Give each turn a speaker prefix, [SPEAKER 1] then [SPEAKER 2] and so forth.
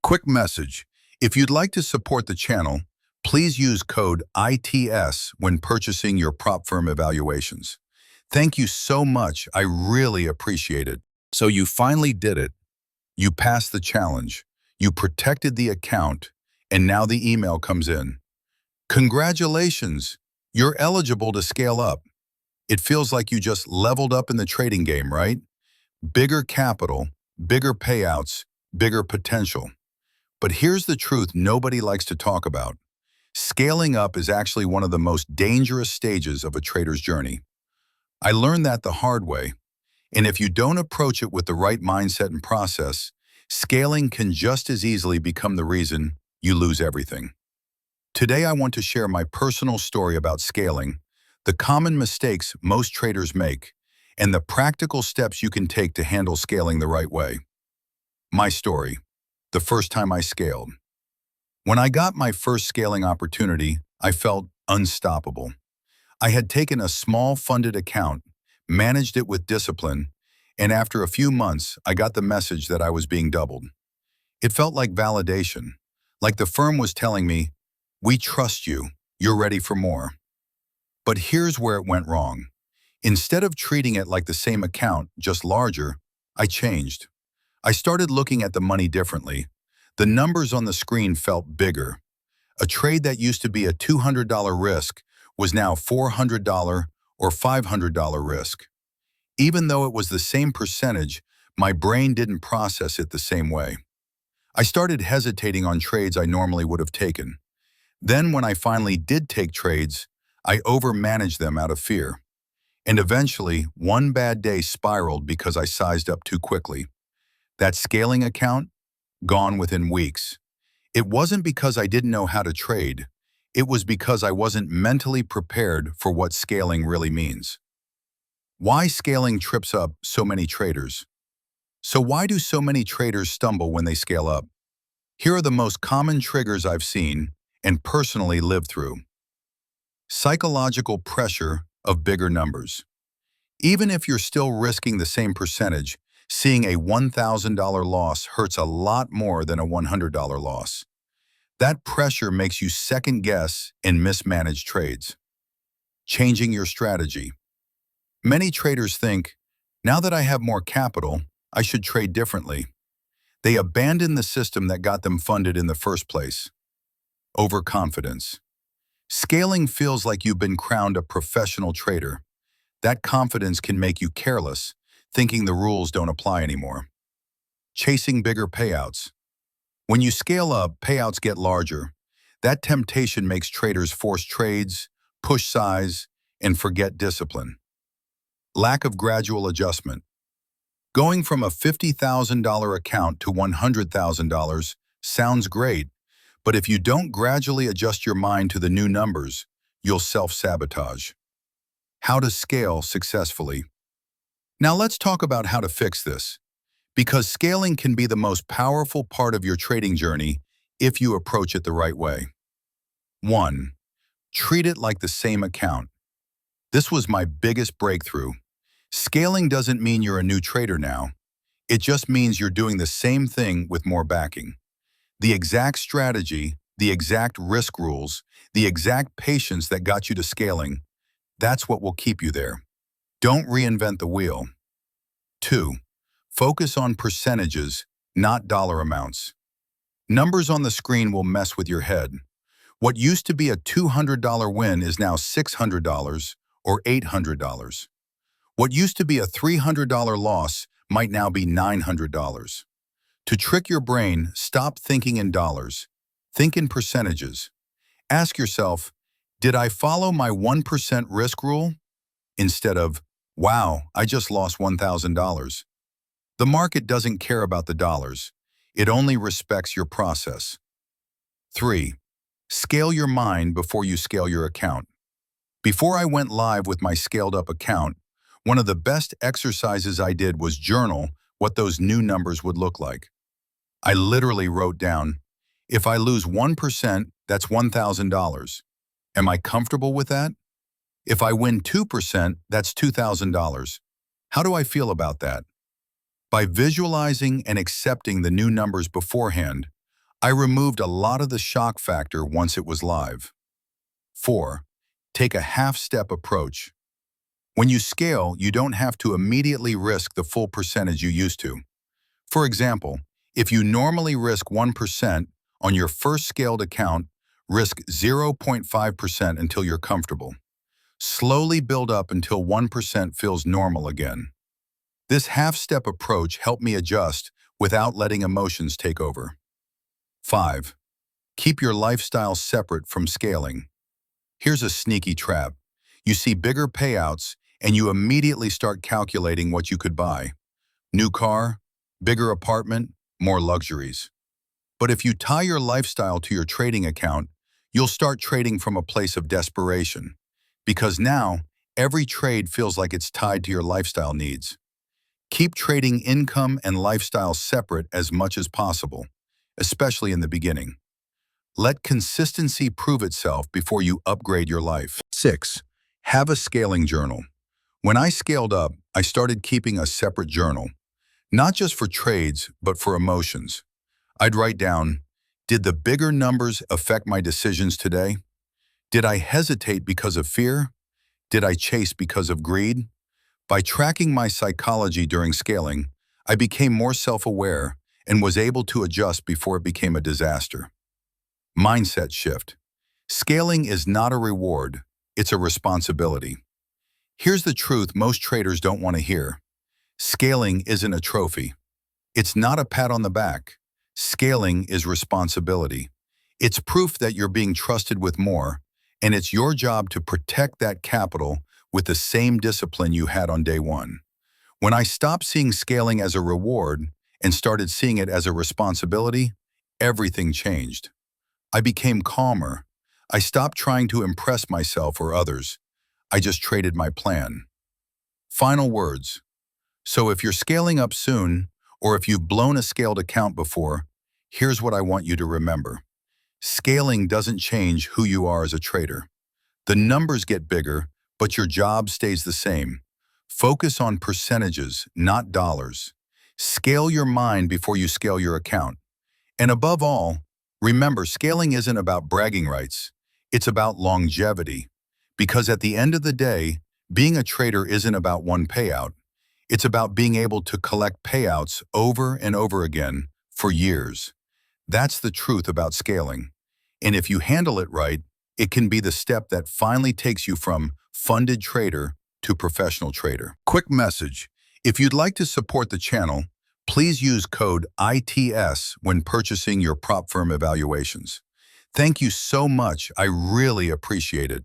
[SPEAKER 1] Quick message. If you'd like to support the channel, please use code ITS when purchasing your prop firm evaluations. Thank you so much. I really appreciate it. So you finally did it. You passed the challenge. You protected the account, and now the email comes in. Congratulations. You're eligible to scale up. It feels like you just leveled up in the trading game, right? Bigger capital, bigger payouts, bigger potential. But here's the truth nobody likes to talk about. Scaling up is actually one of the most dangerous stages of a trader's journey. I learned that the hard way, and if you don't approach it with the right mindset and process, scaling can just as easily become the reason you lose everything. Today I want to share my personal story about scaling, the common mistakes most traders make, and the practical steps you can take to handle scaling the right way. My story. The first time I scaled. When I got my first scaling opportunity, I felt unstoppable. I had taken a small funded account, managed it with discipline, and after a few months, I got the message that I was being doubled. It felt like validation, like the firm was telling me, "We trust you, you're ready for more." But here's where it went wrong. Instead of treating it like the same account, just larger, I changed. I started looking at the money differently. The numbers on the screen felt bigger. A trade that used to be a $200 risk was now $400 or $500 risk. Even though it was the same percentage, my brain didn't process it the same way. I started hesitating on trades I normally would have taken. Then when I finally did take trades, I overmanaged them out of fear. And eventually, one bad day spiraled because I sized up too quickly. That scaling account, gone within weeks. It wasn't because I didn't know how to trade. It was because I wasn't mentally prepared for what scaling really means. Why scaling trips up so many traders? So why do so many traders stumble when they scale up? Here are the most common triggers I've seen and personally lived through. Psychological pressure of bigger numbers. Even if you're still risking the same percentage, seeing a $1,000 loss hurts a lot more than a $100 loss. That pressure makes you second-guess and mismanage trades. Changing your strategy. Many traders think, now that I have more capital, I should trade differently. They abandon the system that got them funded in the first place. Overconfidence. Scaling feels like you've been crowned a professional trader. That confidence can make you careless, thinking the rules don't apply anymore. Chasing bigger payouts. When you scale up, payouts get larger. That temptation makes traders force trades, push size, and forget discipline. Lack of gradual adjustment. Going from a $50,000 account to $100,000 sounds great, but if you don't gradually adjust your mind to the new numbers, you'll self-sabotage. How to scale successfully. Now let's talk about how to fix this, because scaling can be the most powerful part of your trading journey if you approach it the right way. 1. Treat it like the same account. This was my biggest breakthrough. Scaling doesn't mean you're a new trader now. It just means you're doing the same thing with more backing. The exact strategy, the exact risk rules, the exact patience that got you to scaling, that's what will keep you there. Don't reinvent the wheel. 2. Focus on percentages, not dollar amounts. Numbers on the screen will mess with your head. What used to be a $200 win is now $600 or $800. What used to be a $300 loss might now be $900. To trick your brain, stop thinking in dollars. Think in percentages. Ask yourself, did I follow my 1% risk rule? Instead of, wow, I just lost $1,000. The market doesn't care about the dollars. It only respects your process. 3. Scale your mind before you scale your account. Before I went live with my scaled-up account, one of the best exercises I did was journal what those new numbers would look like. I literally wrote down, if I lose 1%, that's $1,000. Am I comfortable with that? If I win 2%, that's $2,000. How do I feel about that? By visualizing and accepting the new numbers beforehand, I removed a lot of the shock factor once it was live. 4. Take a half-step approach. When you scale, you don't have to immediately risk the full percentage you used to. For example, if you normally risk 1% on your first scaled account, risk 0.5% until you're comfortable. Slowly build up until 1% feels normal again. This half-step approach helped me adjust without letting emotions take over. 5. Keep your lifestyle separate from scaling. Here's a sneaky trap. You see bigger payouts and you immediately start calculating what you could buy. New car, bigger apartment, more luxuries. But if you tie your lifestyle to your trading account, you'll start trading from a place of desperation. Because now, every trade feels like it's tied to your lifestyle needs. Keep trading income and lifestyle separate as much as possible, especially in the beginning. Let consistency prove itself before you upgrade your life. 6. Have a scaling journal. When I scaled up, I started keeping a separate journal, not just for trades, but for emotions. I'd write down, did the bigger numbers affect my decisions today? Did I hesitate because of fear? Did I chase because of greed? By tracking my psychology during scaling, I became more self-aware and was able to adjust before it became a disaster. Mindset shift. Scaling is not a reward, it's a responsibility. Here's the truth most traders don't want to hear. Scaling isn't a trophy. It's not a pat on the back. Scaling is responsibility. It's proof that you're being trusted with more, and it's your job to protect that capital with the same discipline you had on day one. When I stopped seeing scaling as a reward and started seeing it as a responsibility, everything changed. I became calmer. I stopped trying to impress myself or others. I just traded my plan. Final words. So if you're scaling up soon, or if you've blown a scaled account before, here's what I want you to remember. Scaling doesn't change who you are as a trader. The numbers get bigger, but your job stays the same. Focus on percentages, not dollars. Scale your mind before you scale your account. And above all, remember, scaling isn't about bragging rights. It's about longevity. Because at the end of the day, being a trader isn't about one payout. It's about being able to collect payouts over and over again for years. That's the truth about scaling. And if you handle it right, it can be the step that finally takes you from funded trader to professional trader. Quick message. If you'd like to support the channel, please use code ITS when purchasing your prop firm evaluations. Thank you so much. I really appreciate it.